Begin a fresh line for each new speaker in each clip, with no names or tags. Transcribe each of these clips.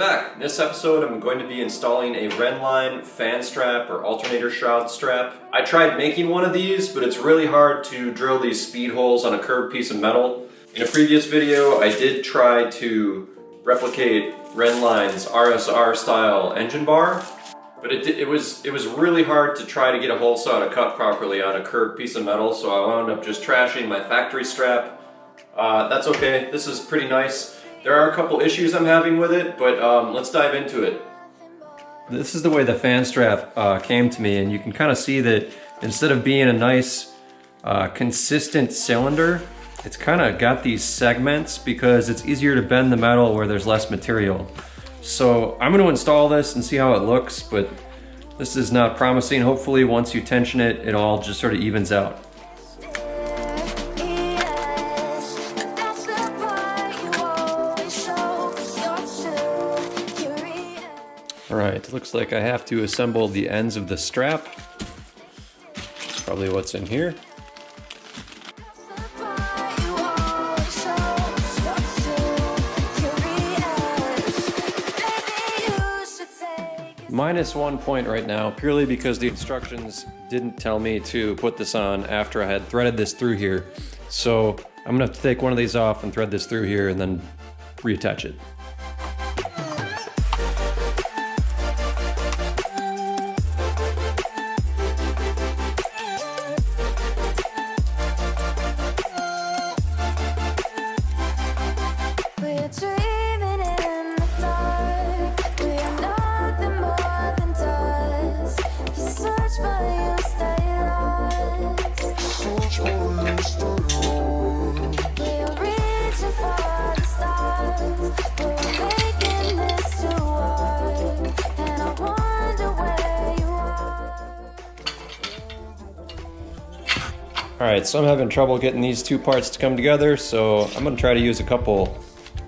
back. In this episode I'm going to be installing a Rennline fan strap or alternator shroud strap. I tried making one of these, but it's really hard to drill these speed holes on a curved piece of metal. In a previous video I did try to replicate Rennline's RSR style engine bar, but it was really hard to try to get a hole saw to cut properly on a curved piece of metal, so I wound up just trashing my factory strap. That's okay, this is pretty nice. There are a couple issues I'm having with it, but let's dive into it. This is the way the fan strap came to me, and you can kind of see that instead of being a nice consistent cylinder, it's kind of got these segments because it's easier to bend the metal where there's less material. So I'm going to install this and see how it looks, but this is not promising. Hopefully once you tension it, it all just sort of evens out. Alright, looks like I have to assemble the ends of the strap. That's probably what's in here. -1 point right now, purely because the instructions didn't tell me to put this on after I had threaded this through here. So I'm gonna have to take one of these off and thread this through here and then reattach it. Alright, so I'm having trouble getting these two parts to come together, so I'm going to try to use a couple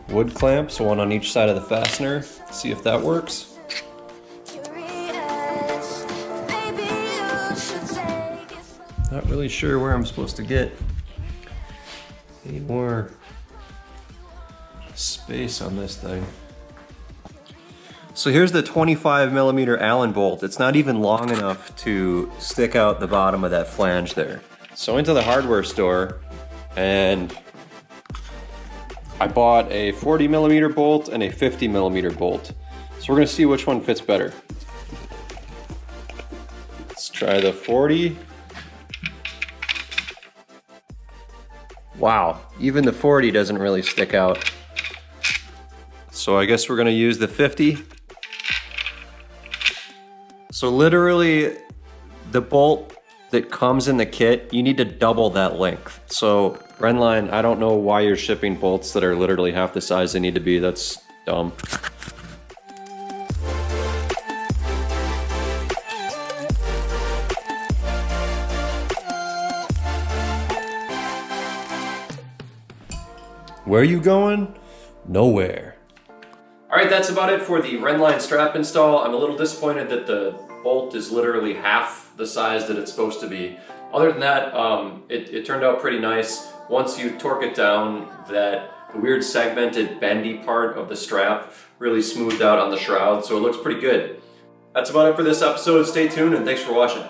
wood clamps, one on each side of the fastener, see if that works. Not really sure where I'm supposed to get any more space on this thing. So here's the 25mm Allen bolt. It's not even long enough to stick out the bottom of that flange there. So into the hardware store, and I bought a 40mm bolt and a 50mm bolt. So we're gonna see which one fits better. Let's try the 40. Wow, even the 40 doesn't really stick out. So I guess we're gonna use the 50. So literally, the bolt that comes in the kit, you need to double that length. So Rennline, I don't know why you're shipping bolts that are literally half the size they need to be. That's dumb. Where are you going? Nowhere. Alright, that's about it for the Rennline strap install. I'm a little disappointed that the bolt is literally half the size that it's supposed to be. Other than that, it turned out pretty nice. Once you torque it down, that weird segmented bendy part of the strap really smoothed out on the shroud, so it looks pretty good. That's about it for this episode. Stay tuned and thanks for watching.